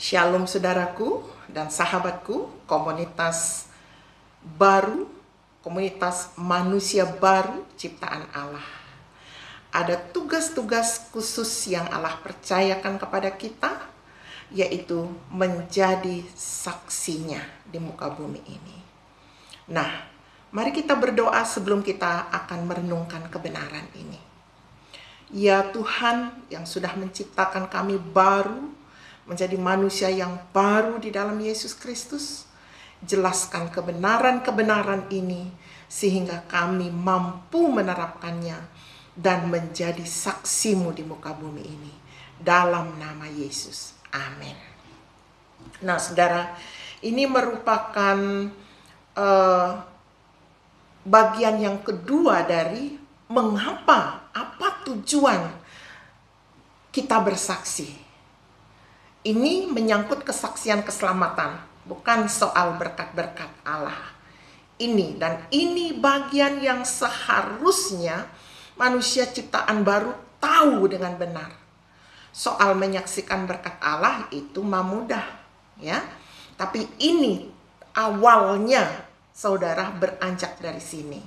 Shalom saudaraku dan sahabatku, komunitas baru, komunitas manusia baru ciptaan Allah. Ada tugas-tugas khusus yang Allah percayakan kepada kita, yaitu menjadi saksinya di muka bumi ini. Nah, mari kita berdoa sebelum kita akan merenungkan kebenaran ini. Ya Tuhan yang sudah menciptakan kami baru, menjadi manusia yang baru di dalam Yesus Kristus, jelaskan kebenaran-kebenaran ini sehingga kami mampu menerapkannya dan menjadi saksimu di muka bumi ini. Dalam nama Yesus. Amin. Nah saudara, ini merupakan bagian yang kedua dari mengapa, apa tujuan kita bersaksi. Ini menyangkut kesaksian keselamatan, bukan soal berkat-berkat Allah. Ini bagian yang seharusnya manusia ciptaan baru tahu dengan benar. Soal menyaksikan berkat Allah itu mah mudah, ya. Tapi ini awalnya saudara beranjak dari sini.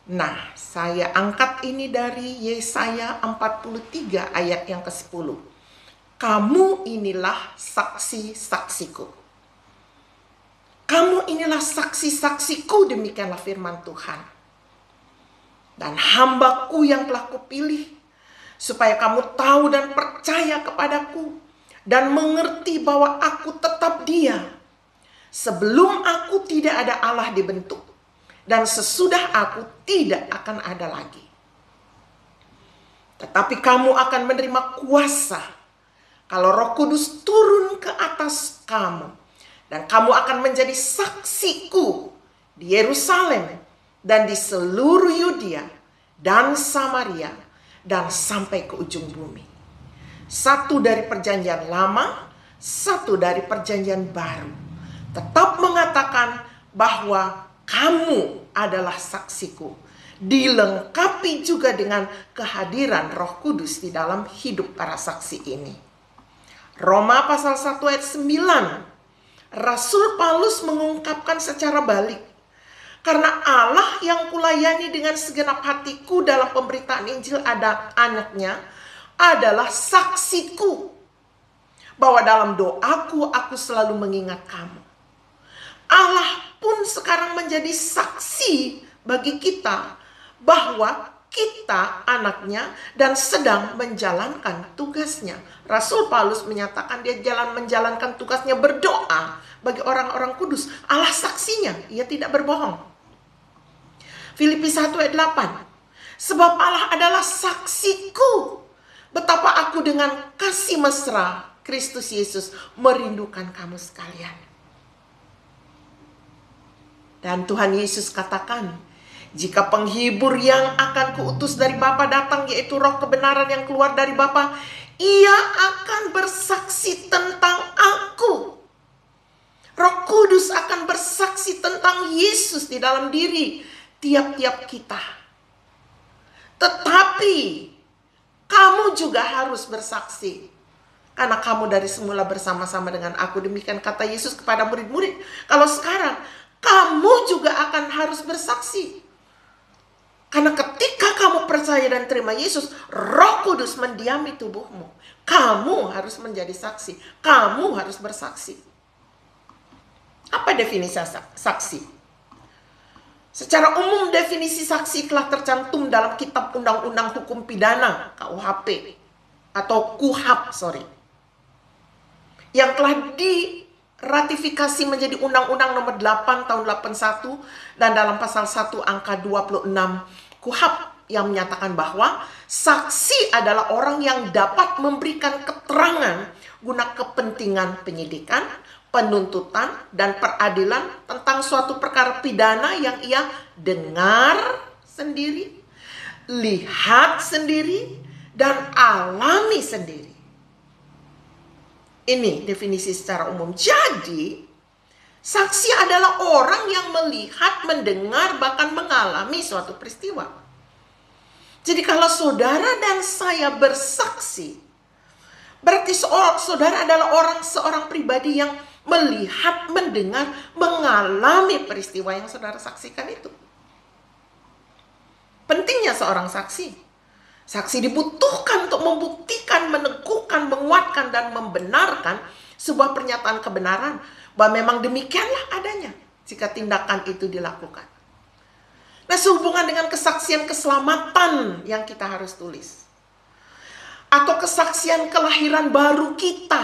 Nah, saya angkat ini dari Yesaya 43 ayat yang ke-10. Kamu inilah saksi-saksiku. Kamu inilah saksi-saksiku, demikianlah firman Tuhan. Dan hambaku yang telah kupilih, supaya kamu tahu dan percaya kepadaku, dan mengerti bahwa aku tetap Dia. Sebelum aku tidak ada Allah dibentuk, dan sesudah aku tidak akan ada lagi. Tetapi kamu akan menerima kuasa kalau Roh Kudus turun ke atas kamu, dan kamu akan menjadi saksiku di Yerusalem dan di seluruh Yudea dan Samaria dan sampai ke ujung bumi. Satu dari perjanjian lama, satu dari perjanjian baru, tetap mengatakan bahwa kamu adalah saksiku, dilengkapi juga dengan kehadiran Roh Kudus di dalam hidup para saksi ini. Roma pasal 1 ayat 9, Rasul Paulus mengungkapkan secara balik, karena Allah yang kulayani dengan segenap hatiku dalam pemberitaan Injil ada anaknya adalah saksiku, bahwa dalam doaku aku selalu mengingat kamu. Allah pun sekarang menjadi saksi bagi kita bahwa kita anaknya dan sedang menjalankan tugasnya. Rasul Paulus menyatakan dia menjalankan tugasnya berdoa bagi orang-orang kudus. Allah saksinya, ia tidak berbohong. Filipi 1 ayat 8. Sebab Allah adalah saksiku, betapa aku dengan kasih mesra Kristus Yesus merindukan kamu sekalian. Dan Tuhan Yesus katakan, jika penghibur yang akan kuutus dari Bapa datang, yaitu Roh kebenaran yang keluar dari Bapa, Ia akan bersaksi tentang aku. Roh Kudus akan bersaksi tentang Yesus di dalam diri tiap-tiap kita. Tetapi kamu juga harus bersaksi, karena kamu dari semula bersama-sama dengan aku. Demikian kata Yesus kepada murid-murid. Kalau sekarang kamu juga akan harus bersaksi. Karena ketika kamu percaya dan terima Yesus, Roh Kudus mendiami tubuhmu. Kamu harus menjadi saksi. Kamu harus bersaksi. Apa definisi saksi? Secara umum definisi saksi telah tercantum dalam kitab Undang-Undang Hukum Pidana KUHP atau KUHAP, yang telah diratifikasi menjadi Undang-Undang Nomor 8 tahun 81, dan dalam pasal 1 angka 26 KUHAP yang menyatakan bahwa saksi adalah orang yang dapat memberikan keterangan guna kepentingan penyidikan, penuntutan, dan peradilan tentang suatu perkara pidana yang ia dengar sendiri, lihat sendiri, dan alami sendiri. Ini definisi secara umum. Jadi, saksi adalah orang yang melihat, mendengar, bahkan mengalami suatu peristiwa. Jadi kalau saudara dan saya bersaksi, Berarti saudara adalah seorang pribadi yang melihat, mendengar, mengalami peristiwa yang saudara saksikan itu. Pentingnya seorang saksi. Saksi dibutuhkan untuk membuktikan, meneguhkan, menguatkan, dan membenarkan sebuah pernyataan kebenaran bahwa memang demikianlah adanya jika tindakan itu dilakukan. Nah, sehubungan dengan kesaksian keselamatan yang kita harus tulis, atau kesaksian kelahiran baru kita,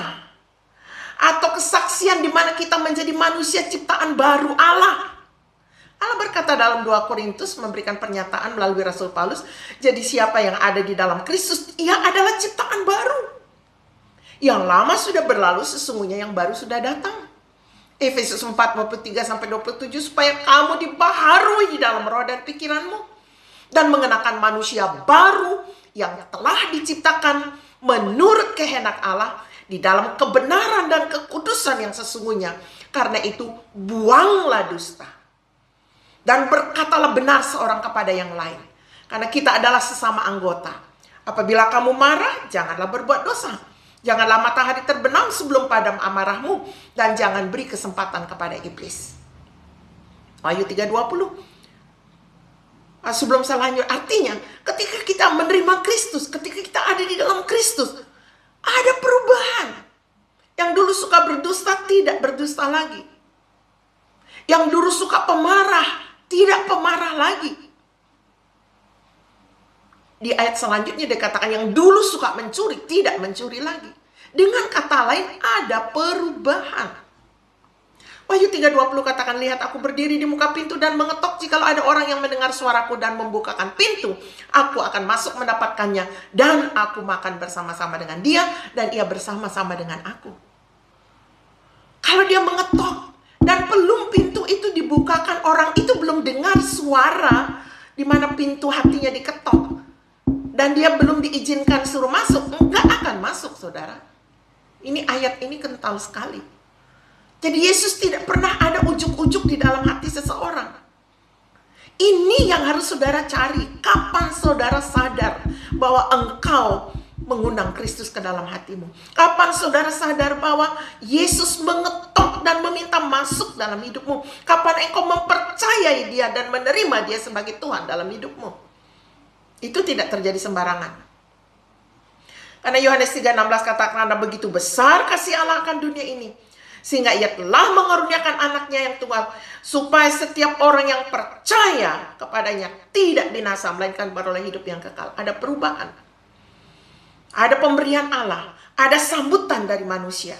atau kesaksian di mana kita menjadi manusia ciptaan baru Allah. Allah berkata dalam 2 Korintus, memberikan pernyataan melalui Rasul Paulus, jadi siapa yang ada di dalam Kristus, ia adalah ciptaan baru. Yang lama sudah berlalu, sesungguhnya yang baru sudah datang. Efesus 4:23-27, supaya kamu dibaharui di dalam roh dan pikiranmu, dan mengenakan manusia baru yang telah diciptakan menurut kehendak Allah di dalam kebenaran dan kekudusan yang sesungguhnya. Karena itu buanglah dusta dan berkatalah benar seorang kepada yang lain, karena kita adalah sesama anggota. Apabila kamu marah, janganlah berbuat dosa. Janganlah matahari terbenam sebelum padam amarahmu, dan jangan beri kesempatan kepada iblis. Wahyu 3:20. Sebelum saya lanjut, artinya ketika kita menerima Kristus, ketika kita ada di dalam Kristus, ada perubahan. Yang dulu suka berdusta, tidak berdusta lagi. Yang dulu suka pemarah, tidak pemarah lagi. Di ayat selanjutnya dikatakan yang dulu suka mencuri, tidak mencuri lagi. Dengan kata lain, ada perubahan. Wahyu 3:20 katakan, lihat aku berdiri di muka pintu dan mengetok. Jikalau ada orang yang mendengar suaraku dan membukakan pintu, aku akan masuk mendapatkannya, dan aku makan bersama-sama dengan dia, dan ia bersama-sama dengan aku. Kalau dia mengetok dan belum pintu itu dibukakan, orang itu belum dengar suara di mana pintu hatinya diketok, dan dia belum diizinkan suruh masuk, enggak akan masuk, saudara. Ini ayat ini kental sekali. Jadi Yesus tidak pernah ada ujuk-ujuk di dalam hati seseorang. Ini yang harus saudara cari. Kapan saudara sadar bahwa engkau mengundang Kristus ke dalam hatimu? Kapan saudara sadar bahwa Yesus mengetok dan meminta masuk dalam hidupmu? Kapan engkau mempercayai dia dan menerima dia sebagai Tuhan dalam hidupmu? Itu tidak terjadi sembarangan. Karena Yohanes 3:16 katakan, karena begitu besar kasih Allah akan dunia ini, sehingga ia telah mengaruniakan anaknya yang tunggal, supaya setiap orang yang percaya kepadanya tidak binasa, melainkan beroleh hidup yang kekal. Ada perubahan. Ada pemberian Allah. Ada sambutan dari manusia.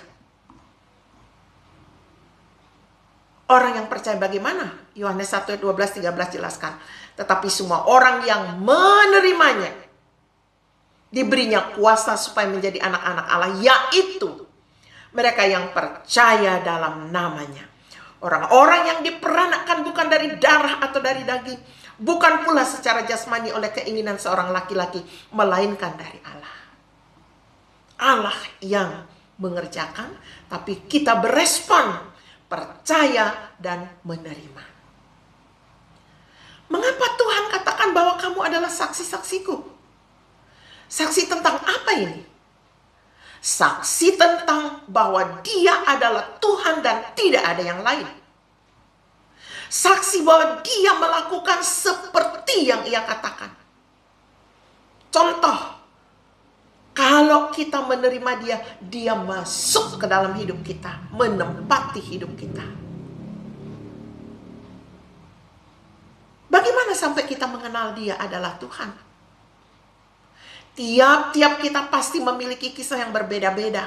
Orang yang percaya bagaimana? Yohanes 1:12-13 jelaskan. Tetapi semua orang yang menerimanya, diberinya kuasa supaya menjadi anak-anak Allah, yaitu mereka yang percaya dalam namanya. Orang-orang yang diperanakkan bukan dari darah atau dari daging, bukan pula secara jasmani oleh keinginan seorang laki-laki, melainkan dari Allah. Allah yang mengerjakan, tapi kita berespon, percaya dan menerima. Mengapa Tuhan katakan bahwa kamu adalah saksi-saksiku? Saksi tentang apa ini? Saksi tentang bahwa dia adalah Tuhan dan tidak ada yang lain. Saksi bahwa dia melakukan seperti yang ia katakan. Contoh, kalau kita menerima dia, dia masuk ke dalam hidup kita, menempati hidup kita. Bagaimana sampai kita mengenal dia adalah Tuhan? Tiap-tiap kita pasti memiliki kisah yang berbeda-beda.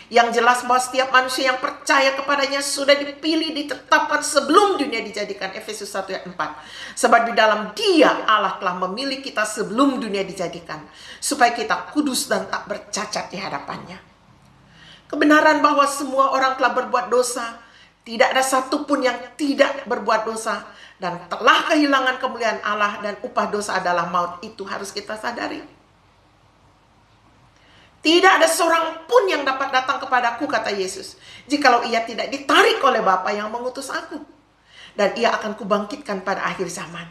Yang jelas bahwa setiap manusia yang percaya kepadanya sudah dipilih, ditetapkan sebelum dunia dijadikan. Efesus 1:4. Sebab di dalam dia Allah telah memilih kita sebelum dunia dijadikan, supaya kita kudus dan tak bercacat di hadapannya. Kebenaran bahwa semua orang telah berbuat dosa, tidak ada satupun yang tidak berbuat dosa, dan telah kehilangan kemuliaan Allah, dan upah dosa adalah maut. Itu harus kita sadari. Tidak ada seorang pun yang dapat datang kepadaku, kata Yesus, jikalau ia tidak ditarik oleh Bapa yang mengutus aku. Dan ia akan kubangkitkan pada akhir zaman.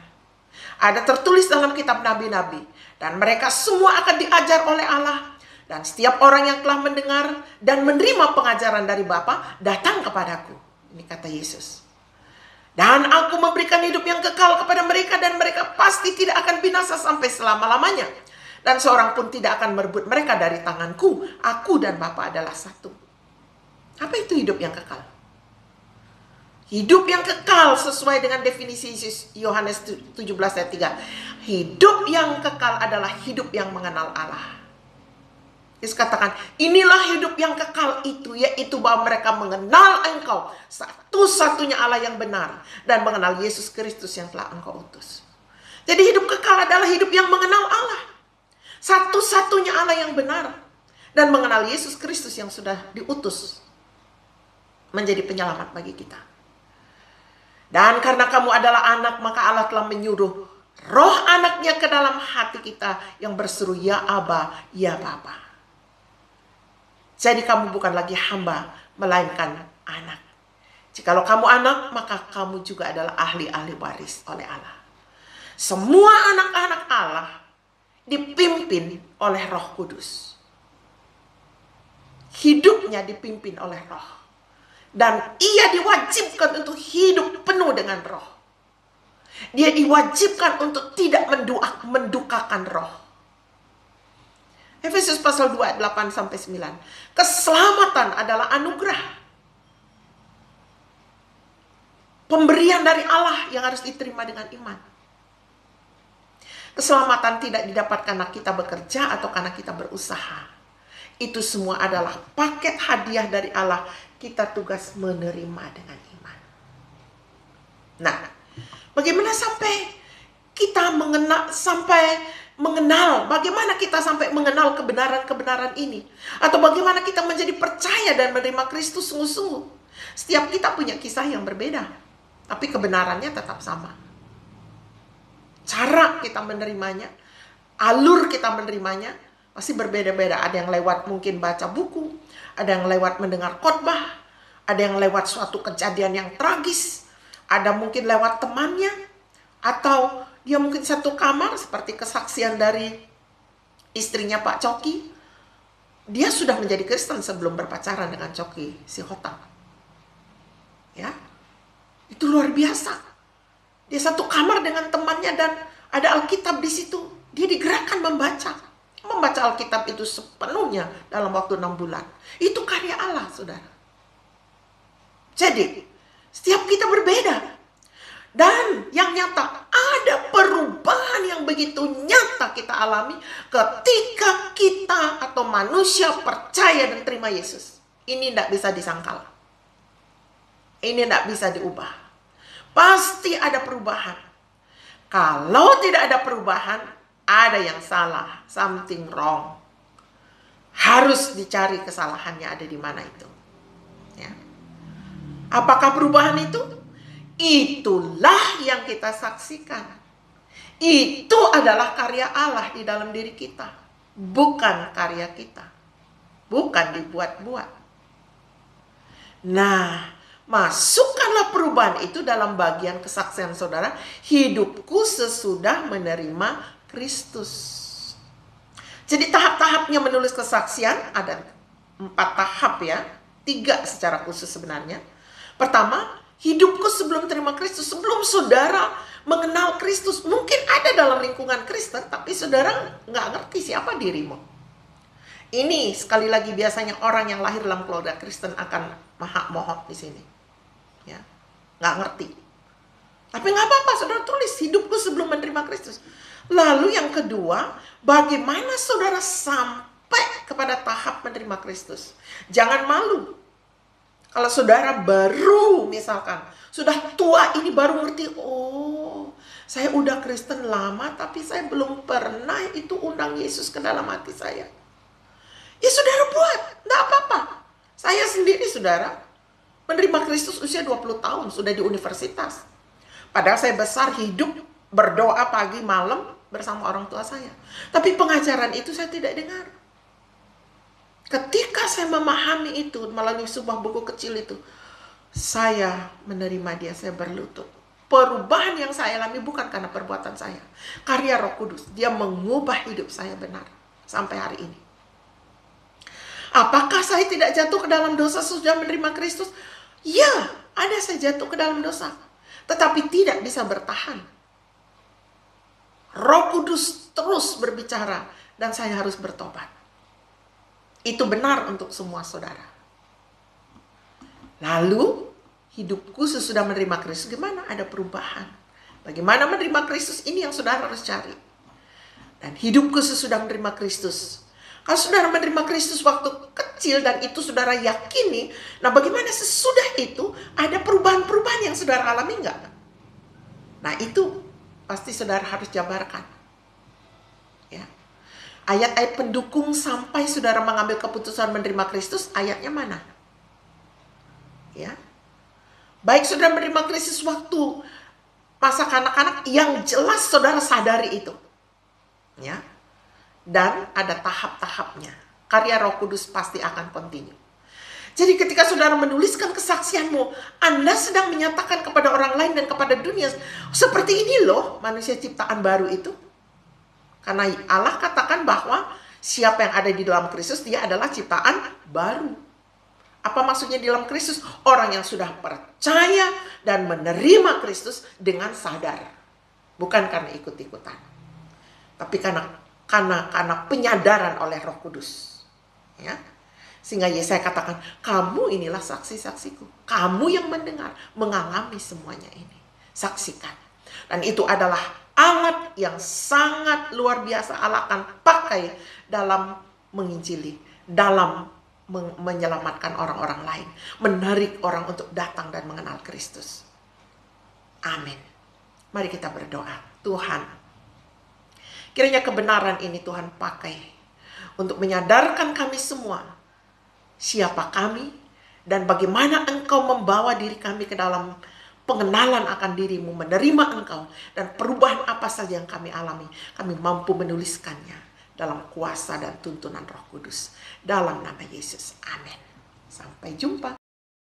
Ada tertulis dalam kitab nabi-nabi. Dan mereka semua akan diajar oleh Allah. Dan setiap orang yang telah mendengar dan menerima pengajaran dari Bapa datang kepadaku. Ini kata Yesus. Dan aku memberikan hidup yang kekal kepada mereka, dan mereka pasti tidak akan binasa sampai selama-lamanya. Dan seorang pun tidak akan merebut mereka dari tanganku. Aku dan Bapa adalah satu. Apa itu hidup yang kekal? Hidup yang kekal sesuai dengan definisi Yohanes 17 ayat 3. Hidup yang kekal adalah hidup yang mengenal Allah. Yesus katakan, inilah hidup yang kekal itu, yaitu bahwa mereka mengenal Engkau, satu-satunya Allah yang benar, dan mengenal Yesus Kristus yang telah Engkau utus. Jadi hidup kekal adalah hidup yang mengenal Allah, satu-satunya Allah yang benar, dan mengenal Yesus Kristus yang sudah diutus menjadi penyelamat bagi kita. Dan karena kamu adalah anak, maka Allah telah menyuruh roh anaknya ke dalam hati kita yang berseru, ya Aba, ya Bapa. Jadi kamu bukan lagi hamba, melainkan anak. Jikalau kamu anak, maka kamu juga adalah ahli-ahli waris oleh Allah. Semua anak-anak Allah dipimpin oleh Roh Kudus. Hidupnya dipimpin oleh Roh. Dan ia diwajibkan untuk hidup penuh dengan Roh. Dia diwajibkan untuk tidak mendukakan Roh. Efesus pasal 2 ayat 8-9. Keselamatan adalah anugerah. Pemberian dari Allah yang harus diterima dengan iman. Keselamatan tidak didapat karena kita bekerja atau karena kita berusaha. Itu semua adalah paket hadiah dari Allah. Kita tugas menerima dengan iman. Nah, bagaimana sampai kita mengenal, bagaimana kita sampai mengenal kebenaran-kebenaran ini? Atau bagaimana kita menjadi percaya dan menerima Kristus sungguh-sungguh? Setiap kita punya kisah yang berbeda, tapi kebenarannya tetap sama. Cara kita menerimanya, alur kita menerimanya, pasti berbeda-beda. Ada yang lewat mungkin baca buku, ada yang lewat mendengar khotbah, ada yang lewat suatu kejadian yang tragis, ada mungkin lewat temannya, atau dia mungkin satu kamar, seperti kesaksian dari istrinya Pak Coki. Dia sudah menjadi Kristen sebelum berpacaran dengan Coki si Hotang. Ya, itu luar biasa. Dia satu kamar dengan temannya dan ada Alkitab di situ. Dia digerakkan membaca Alkitab itu sepenuhnya dalam waktu 6 bulan. Itu karya Allah, saudara. Jadi, setiap kita berbeda. Dan yang nyata, ada perubahan yang begitu nyata kita alami ketika kita atau manusia percaya dan terima Yesus. Ini tidak bisa disangkal. Ini tidak bisa diubah. Pasti ada perubahan. Kalau tidak ada perubahan, ada yang salah, something wrong. Harus dicari kesalahannya ada di mana itu. Ya. Apakah perubahan itu? Itulah yang kita saksikan. Itu adalah karya Allah di dalam diri kita. Bukan karya kita. Bukan dibuat-buat. Nah, masukkanlah perubahan itu dalam bagian kesaksian saudara. Hidupku sesudah menerima Kristus. Jadi tahap-tahapnya menulis kesaksian ada 4 tahap ya. 3 secara khusus sebenarnya. Pertama, hidupku sebelum terima Kristus, sebelum saudara mengenal Kristus. Mungkin ada dalam lingkungan Kristen, tapi saudara nggak ngerti siapa dirimu. Ini sekali lagi biasanya orang yang lahir dalam keluarga Kristen akan mohok di sini. Ya, nggak ngerti. Tapi nggak apa-apa, saudara tulis hidupku sebelum menerima Kristus. Lalu yang kedua, bagaimana saudara sampai kepada tahap menerima Kristus? Jangan malu. Kalau saudara baru misalkan, sudah tua ini baru ngerti, oh saya udah Kristen lama tapi saya belum pernah itu undang Yesus ke dalam hati saya. Ya saudara buat, enggak apa-apa. Saya sendiri saudara, menerima Kristus usia 20 tahun, sudah di universitas. Padahal saya besar hidup, berdoa pagi malam bersama orang tua saya. Tapi pengajaran itu saya tidak dengar. Ketika saya memahami itu melalui sebuah buku kecil itu, saya menerima dia, saya berlutut. Perubahan yang saya alami bukan karena perbuatan saya. Karya Roh Kudus, dia mengubah hidup saya benar sampai hari ini. Apakah saya tidak jatuh ke dalam dosa sesudah menerima Kristus? Ya, ada saya jatuh ke dalam dosa. Tetapi tidak bisa bertahan. Roh Kudus terus berbicara dan saya harus bertobat. Itu benar untuk semua saudara. Lalu, hidupku sesudah menerima Kristus, gimana? Ada perubahan. Bagaimana menerima Kristus? Ini yang saudara harus cari. Dan hidupku sesudah menerima Kristus. Kalau saudara menerima Kristus waktu kecil dan itu saudara yakini, nah bagaimana sesudah itu ada perubahan-perubahan yang saudara alami enggak? Nah itu pasti saudara harus jabarkan. Ya. Ayat-ayat pendukung sampai saudara mengambil keputusan menerima Kristus, ayatnya mana? Ya. Baik saudara menerima Kristus waktu masa kanak-kanak, yang jelas saudara sadari itu. Ya. Dan ada tahap-tahapnya. Karya Roh Kudus pasti akan continue. Jadi ketika saudara menuliskan kesaksianmu, Anda sedang menyatakan kepada orang lain dan kepada dunia, seperti ini loh manusia ciptaan baru itu. Karena Allah katakan bahwa siapa yang ada di dalam Kristus, dia adalah ciptaan baru. Apa maksudnya di dalam Kristus? Orang yang sudah percaya dan menerima Kristus dengan sadar. Bukan karena ikut-ikutan. Tapi karena penyadaran oleh Roh Kudus. Ya. Sehingga Yesaya katakan, kamu inilah saksi-saksiku. Kamu yang mendengar, mengalami semuanya ini. Saksikan. Dan itu adalah alat yang sangat luar biasa Allah akan pakai dalam menginjili, dalam menyelamatkan orang-orang lain, menarik orang untuk datang dan mengenal Kristus. Amin. Mari kita berdoa. Tuhan, kiranya kebenaran ini Tuhan pakai untuk menyadarkan kami semua siapa kami dan bagaimana Engkau membawa diri kami ke dalam pengenalan akan diri-Mu, menerima Engkau, dan perubahan apa saja yang kami alami. Kami mampu menuliskannya dalam kuasa dan tuntunan Roh Kudus. Dalam nama Yesus. Amin. Sampai jumpa.